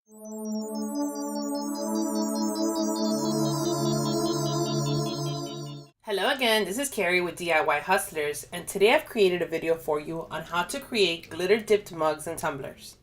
Hello again, this is Carrie with DIY Hustlers, and today I've created a video for you on how to create glitter dipped mugs and tumblers.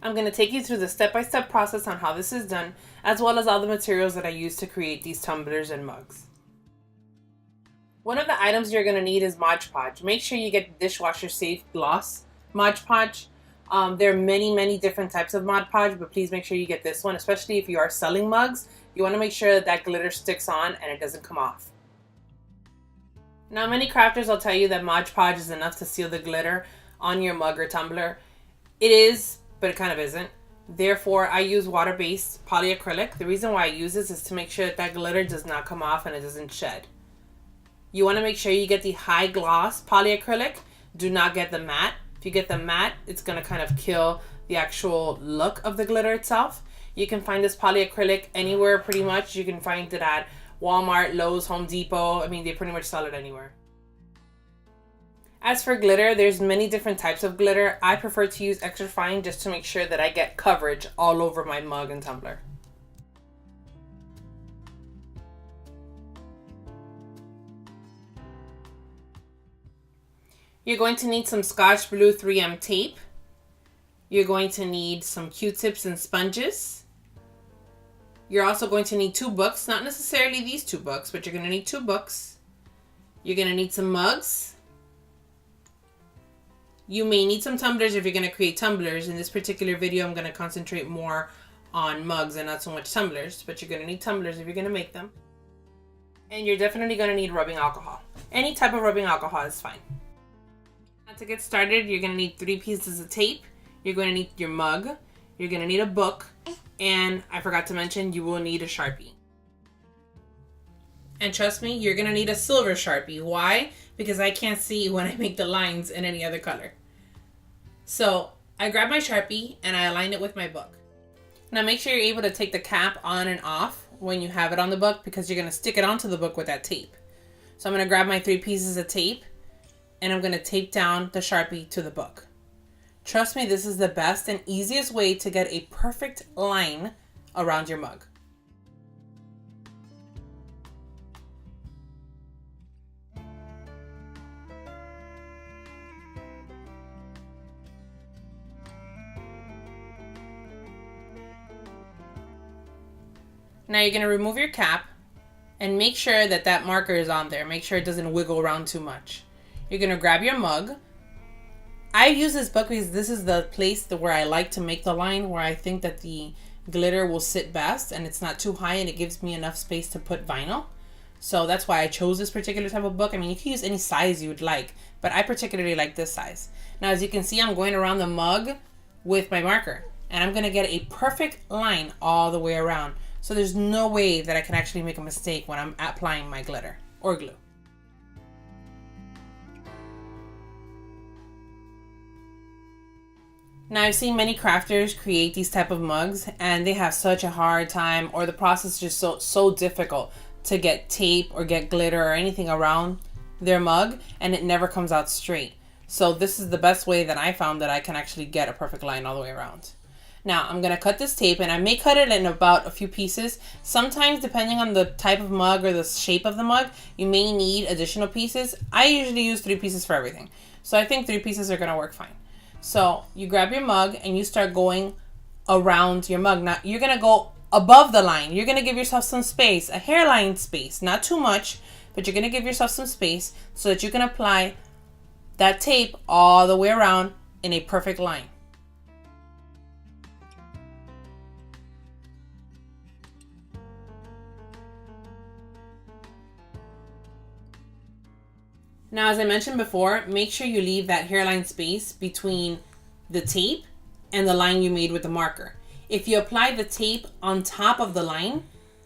I'm going to take you through the step-by-step process on how this is done, as well as all the materials that I use to create these tumblers and mugs. One of the items you're going to need is Mod Podge. Make sure you get the dishwasher safe gloss Mod Podge. There are many different types of Mod Podge, but please make sure you get this one, especially if you are selling mugs. You want to make sure that glitter sticks on and it doesn't come off. Now, many crafters will tell you that Mod Podge is enough to seal the glitter on your mug or tumbler. It is, but it kind of isn't. Therefore, I use water-based polyacrylic. The reason why I use this is to make sure that glitter does not come off and it doesn't shed. You want to make sure you get the high gloss polyacrylic. Do not get the matte. If you get the matte, it's going to kind of kill the actual look of the glitter itself. You can find this polyacrylic anywhere pretty much. You can find it at Walmart, Lowe's, Home Depot. I mean, they pretty much sell it anywhere. As for glitter, there's many different types of glitter. I prefer to use extra fine just to make sure that I get coverage all over my mug and tumbler. You're going to need some Scotch Blue 3M tape. You're going to need some Q-tips and sponges. You're also going to need 2 books, not necessarily these 2 books, but you're going to need 2 books. You're going to need some mugs. You may need some tumblers if you're going to create tumblers. In this particular video, I'm going to concentrate more on mugs and not so much tumblers, but you're going to need tumblers if you're going to make them. And you're definitely going to need rubbing alcohol. Any type of rubbing alcohol is fine. Now, to get started, you're going to need 3 pieces of tape. You're going to need your mug. You're going to need a book. And I forgot to mention, you will need a Sharpie. And trust me, you're going to need a silver Sharpie. Why? Because I can't see when I make the lines in any other color. So I grab my Sharpie and I align it with my book. Now make sure you're able to take the cap on and off when you have it on the book, because you're going to stick it onto the book with that tape. So I'm going to grab my 3 pieces of tape and I'm going to tape down the Sharpie to the book. Trust me, this is the best and easiest way to get a perfect line around your mug. Now you're going to remove your cap and make sure that that marker is on there. Make sure it doesn't wiggle around too much. You're going to grab your mug. I use this book because this is the place where I like to make the line, where I think that the glitter will sit best and it's not too high and it gives me enough space to put vinyl. So that's why I chose this particular type of book. I mean, you can use any size you would like, but I particularly like this size. Now, as you can see, I'm going around the mug with my marker and I'm going to get a perfect line all the way around. So there's no way that I can actually make a mistake when I'm applying my glitter or glue. Now, I've seen many crafters create these type of mugs and they have such a hard time, or the process is just so difficult to get tape or get glitter or anything around their mug, and it never comes out straight. So this is the best way that I found that I can actually get a perfect line all the way around. Now, I'm going to cut this tape, and I may cut it in about a few pieces. Sometimes, depending on the type of mug or the shape of the mug, you may need additional pieces. I usually use 3 pieces for everything. So I think 3 pieces are going to work fine. So you grab your mug and you start going around your mug. Now you're going to go above the line. You're going to give yourself some space, a hairline space, not too much, but you're going to give yourself some space so that you can apply that tape all the way around in a perfect line. Now, as I mentioned before, make sure you leave that hairline space between the tape and the line you made with the marker. If you apply the tape on top of the line,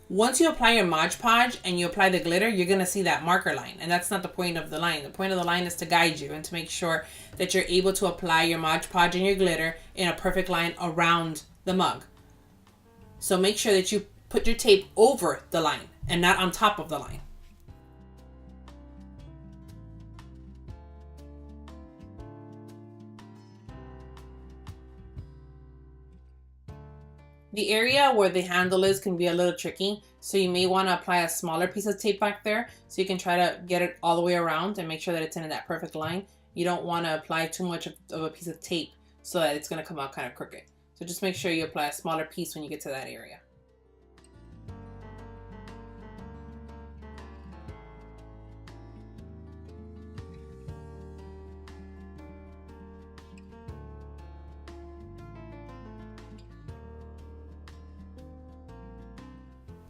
once you apply your Mod Podge and you apply the glitter, you're going to see that marker line. And that's not the point of the line. The point of the line is to guide you and to make sure that you're able to apply your Mod Podge and your glitter in a perfect line around the mug. So make sure that you put your tape over the line and not on top of the line. The area where the handle is can be a little tricky, so you may want to apply a smaller piece of tape back there so you can try to get it all the way around and make sure that it's in that perfect line. You don't want to apply too much of a piece of tape so that it's going to come out kind of crooked. So just make sure you apply a smaller piece when you get to that area.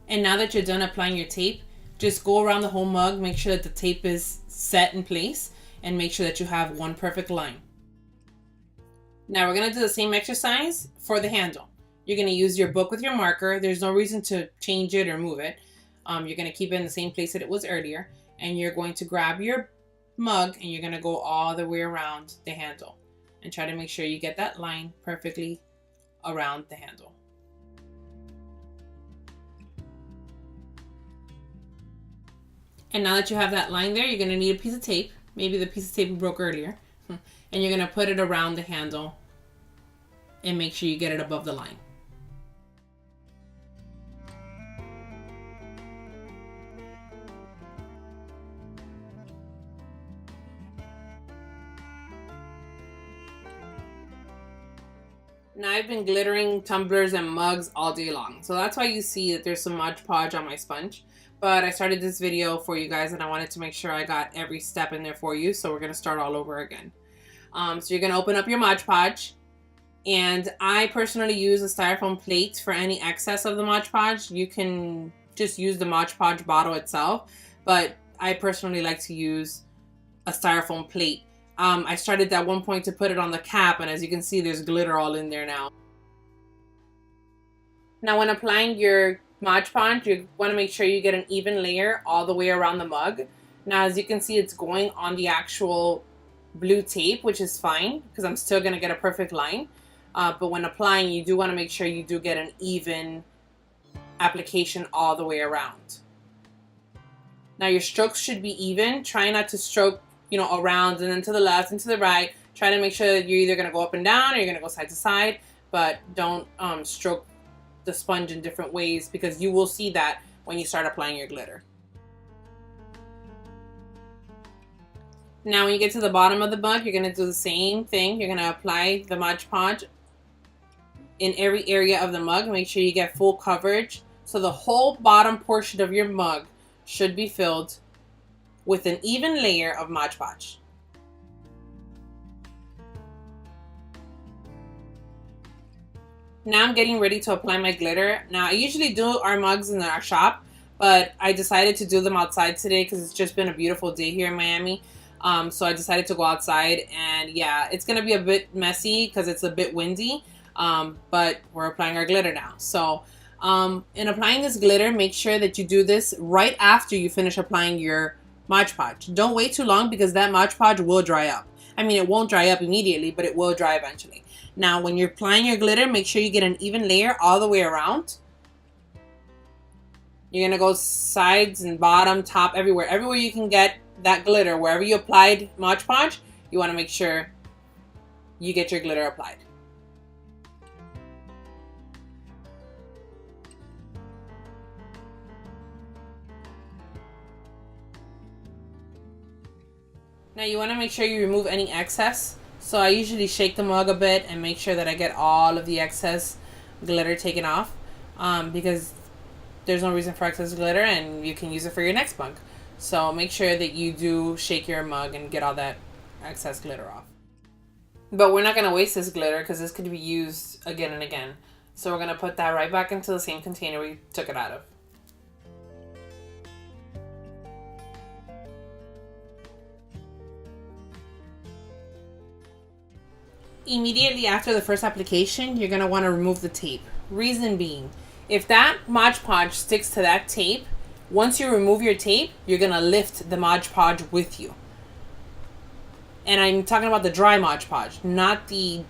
And now that you're done applying your tape, just go around the whole mug, make sure that the tape is set in place, and make sure that you have one perfect line. Now we're going to do the same exercise for the handle. You're going to use your book with your marker. There's no reason to change it or move it. You're going to keep it in the same place that it was earlier. And you're going to grab your mug and you're going to go all the way around the handle. And try to make sure you get that line perfectly around the handle. And now that you have that line there, you're going to need a piece of tape. Maybe the piece of tape we broke earlier. And you're going to put it around the handle and make sure you get it above the line. Now I've been glittering tumblers and mugs all day long. So that's why you see that there's some Mod Podge on my sponge. But I started this video for you guys and I wanted to make sure I got every step in there for you. So we're going to start all over again. So you're going to open up your Mod Podge. And I personally use a styrofoam plate for any excess of the Mod Podge. You can just use the Mod Podge bottle itself. But I personally like to use a styrofoam plate. I started at one point to put it on the cap. And as you can see, there's glitter all in there now. Now when applying your Mod Podge, you want to make sure you get an even layer all the way around the mug. Now, as you can see, it's going on the actual blue tape, which is fine because I'm still going to get a perfect line. But when applying, you do want to make sure you do get an even application all the way around. Now, your strokes should be even. Try not to stroke, around and then to the left and to the right. Try to make sure that you're either going to go up and down or you're going to go side to side, but don't stroke the sponge in different ways because you will see that when you start applying your glitter. Now when you get to the bottom of the mug, you're going to do the same thing. You're going to apply the Mod Podge in every area of the mug. Make sure you get full coverage. So the whole bottom portion of your mug should be filled with an even layer of Mod Podge. Now I'm getting ready to apply my glitter. Now I usually do our mugs in our shop, but I decided to do them outside today because it's just been a beautiful day here in Miami. So I decided to go outside, and yeah, it's gonna be a bit messy because it's a bit windy, but we're applying our glitter now. So in applying this glitter, make sure that you do this right after you finish applying your Mod Podge. Don't wait too long because that Mod Podge will dry up. I mean, it won't dry up immediately, but it will dry eventually. Now, when you're applying your glitter, make sure you get an even layer all the way around. You're going to go sides and bottom, top, everywhere. Everywhere you can get that glitter, wherever you applied Mod Podge, you want to make sure you get your glitter applied. Now you want to make sure you remove any excess. So I usually shake the mug a bit and make sure that I get all of the excess glitter taken off, because there's no reason for excess glitter and you can use it for your next mug. So make sure that you do shake your mug and get all that excess glitter off. But we're not going to waste this glitter because this could be used again and again. So we're going to put that right back into the same container we took it out of. Immediately after the first application, you're going to want to remove the tape. Reason being, if that Mod Podge sticks to that tape, once you remove your tape, you're going to lift the Mod Podge with you. And I'm talking about the dry Mod Podge, not the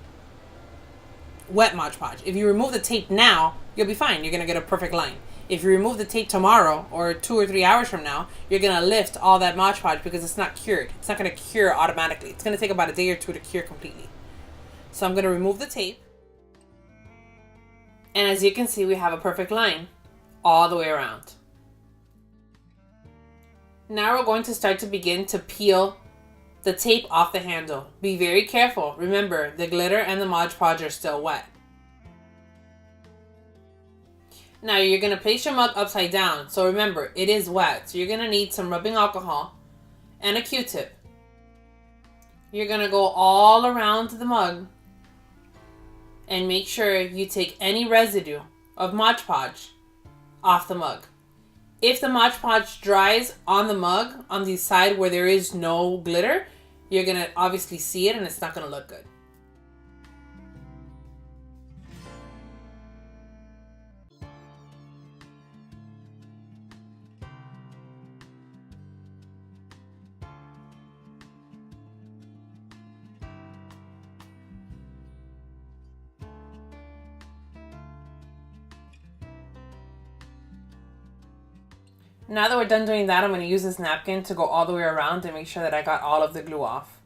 wet Mod Podge. If you remove the tape now, you'll be fine. You're going to get a perfect line. If you remove the tape tomorrow or 2 or 3 hours from now, you're going to lift all that Mod Podge because it's not cured. It's not going to cure automatically. It's going to take about a day or two to cure completely. So I'm going to remove the tape. And as you can see, we have a perfect line all the way around. Now we're going to begin to peel the tape off the handle. Be very careful. Remember, the glitter and the Mod Podge are still wet. Now you're going to place your mug upside down. So remember, it is wet. So you're going to need some rubbing alcohol and a Q-tip. You're going to go all around the mug and make sure you take any residue of Mod Podge off the mug. If the Mod Podge dries on the mug, on the side where there is no glitter, you're going to obviously see it and it's not going to look good. Now that we're done doing that, I'm going to use this napkin to go all the way around and make sure that I got all of the glue off.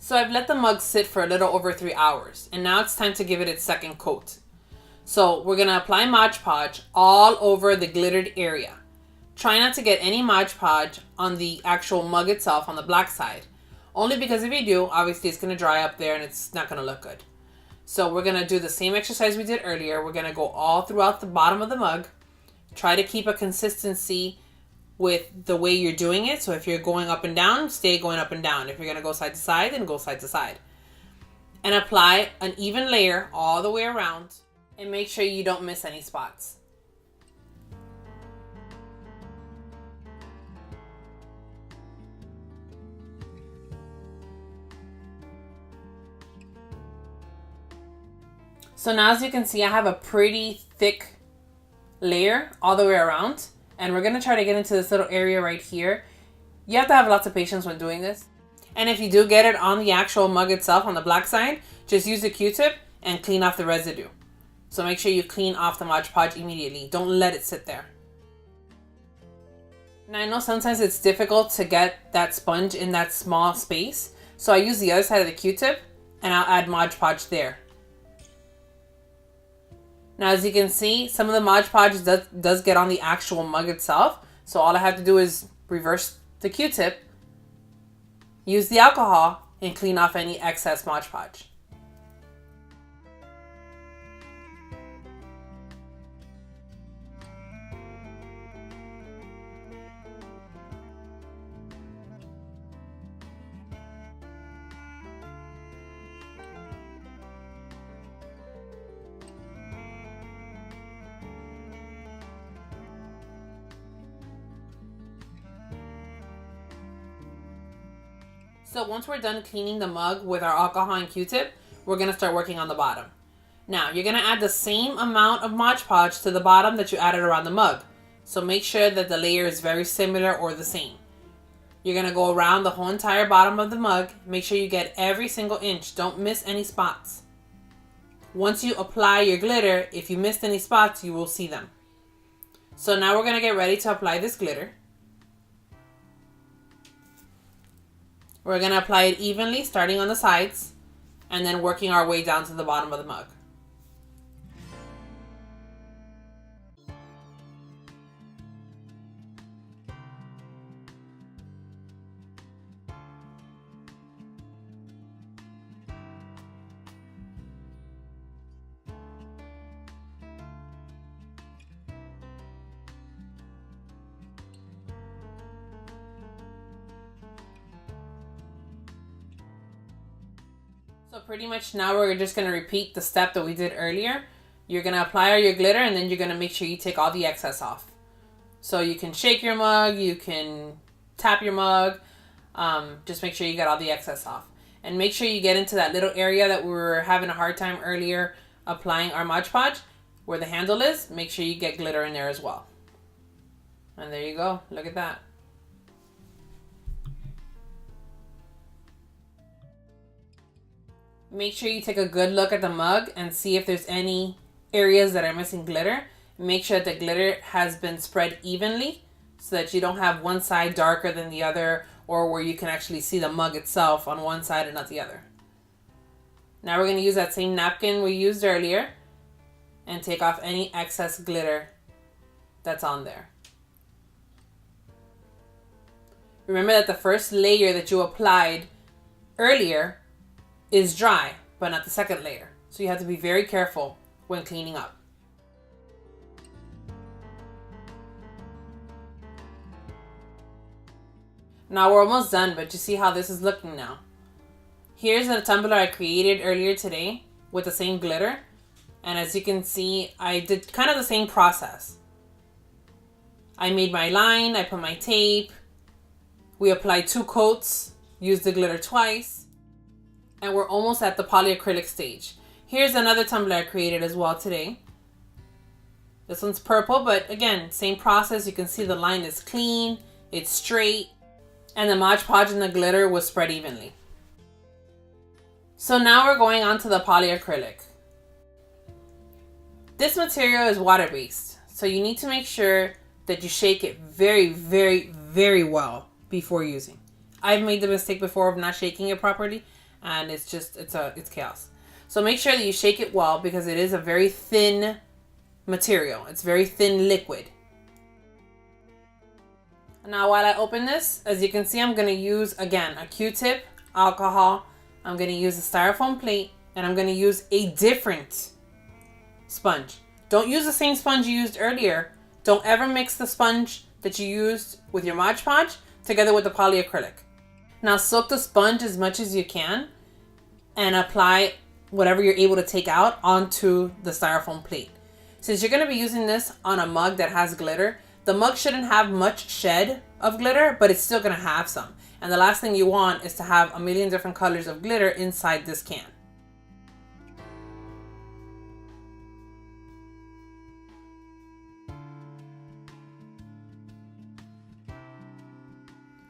So I've let the mug sit for a little over 3 hours, and now it's time to give it its second coat. So we're going to apply Mod Podge all over the glittered area. Try not to get any Mod Podge on the actual mug itself on the black side. Only because if you do, obviously it's going to dry up there and it's not going to look good. So we're going to do the same exercise we did earlier. We're going to go all throughout the bottom of the mug. Try to keep a consistency with the way you're doing it. So if you're going up and down, stay going up and down. If you're going to go side to side, then go side to side. And apply an even layer all the way around and make sure you don't miss any spots. So now as you can see, I have a pretty thick layer all the way around. And we're going to try to get into this little area right here. You have to have lots of patience when doing this. And if you do get it on the actual mug itself, on the black side, just use a Q-tip and clean off the residue. So make sure you clean off the Mod Podge immediately. Don't let it sit there. Now I know sometimes it's difficult to get that sponge in that small space. So I use the other side of the Q-tip and I'll add Mod Podge there. Now, as you can see, some of the Mod Podge does get on the actual mug itself. So all I have to do is reverse the Q-tip, use the alcohol, and clean off any excess Mod Podge. So once we're done cleaning the mug with our alcohol and Q-tip, we're going to start working on the bottom. Now, you're going to add the same amount of Mod Podge to the bottom that you added around the mug. So make sure that the layer is very similar or the same. You're going to go around the whole entire bottom of the mug. Make sure you get every single inch. Don't miss any spots. Once you apply your glitter, if you missed any spots, you will see them. So now we're going to get ready to apply this glitter. We're going to apply it evenly, starting on the sides, and then working our way down to the bottom of the mug. So pretty much now we're just going to repeat the step that we did earlier. You're going to apply all your glitter and then you're going to make sure you take all the excess off. So you can shake your mug, you can tap your mug, just make sure you get all the excess off. And make sure you get into that little area that we were having a hard time earlier applying our Mod Podge. where the handle is, make sure you get glitter in there as well. And there you go. Look at that. Make sure you take a good look at the mug and see if there's any areas that are missing glitter. Make sure that the glitter has been spread evenly so that you don't have one side darker than the other, or where you can actually see the mug itself on one side and not the other. Now we're going to use that same napkin we used earlier and take off any excess glitter that's on there. Remember that the first layer that you applied earlier is dry, but not the second layer. So you have to be very careful when cleaning up. Now we're almost done, but you see how this is looking now. Here's the tumbler I created earlier today with the same glitter. And as you can see, I did kind of the same process. I made my line, I put my tape, we applied 2 coats, used the glitter twice, and we're almost at the polyacrylic stage. Here's another tumbler I created as well today. This one's purple, but again, same process. You can see the line is clean, it's straight, and the Mod Podge and the glitter was spread evenly. So now we're going on to the polyacrylic. This material is water-based, so you need to make sure that you shake it very, very, very well before using. I've made the mistake before of not shaking it properly, and it's chaos. So make sure that you shake it well, because it is a very thin material. It's very thin liquid. Now while I open this, as you can see, I'm going to use, again, a Q-tip, alcohol. I'm going to use a styrofoam plate, and I'm going to use a different sponge. Don't use the same sponge you used earlier. Don't ever mix the sponge that you used with your Mod Podge together with the polyacrylic. Now soak the sponge as much as you can and apply whatever you're able to take out onto the styrofoam plate. Since you're going to be using this on a mug that has glitter, the mug shouldn't have much shed of glitter, but it's still going to have some. And the last thing you want is to have a million different colors of glitter inside this can.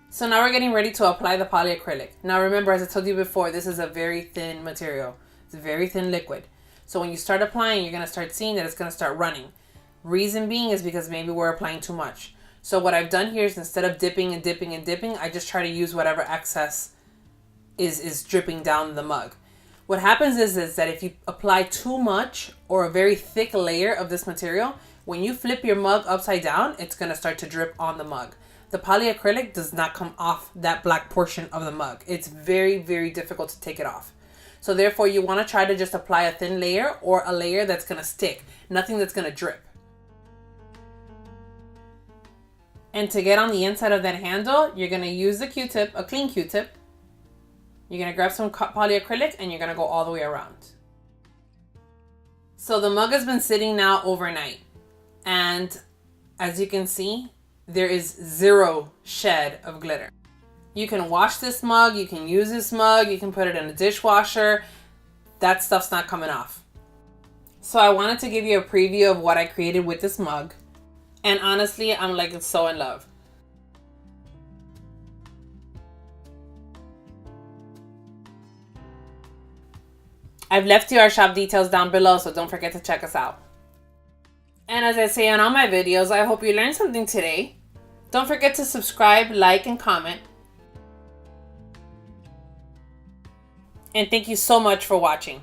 So now we're getting ready to apply the polyacrylic. Now remember, as I told you before, this is a very thin material. It's a very thin liquid. So when you start applying, you're going to start seeing that it's going to start running. Reason being is because maybe we're applying too much. So what I've done here is, instead of dipping and dipping and dipping, I just try to use whatever excess is dripping down the mug. What happens is that if you apply too much or a very thick layer of this material, when you flip your mug upside down, it's going to start to drip on the mug. The polyacrylic does not come off that black portion of the mug. It's very, very difficult to take it off. So therefore, you want to try to just apply a thin layer, or a layer that's going to stick, nothing that's going to drip. And to get on the inside of that handle, you're going to use the Q-tip, a clean Q-tip. You're going to grab some polyacrylic and you're going to go all the way around. So the mug has been sitting now overnight. And as you can see, there is zero shed of glitter. You can wash this mug, you can use this mug, you can put it in a dishwasher. That stuff's not coming off. So I wanted to give you a preview of what I created with this mug. And honestly, I'm like so in love. I've left you our shop details down below, so don't forget to check us out. And as I say on all my videos, I hope you learned something today. Don't forget to subscribe, like, and comment. And thank you so much for watching.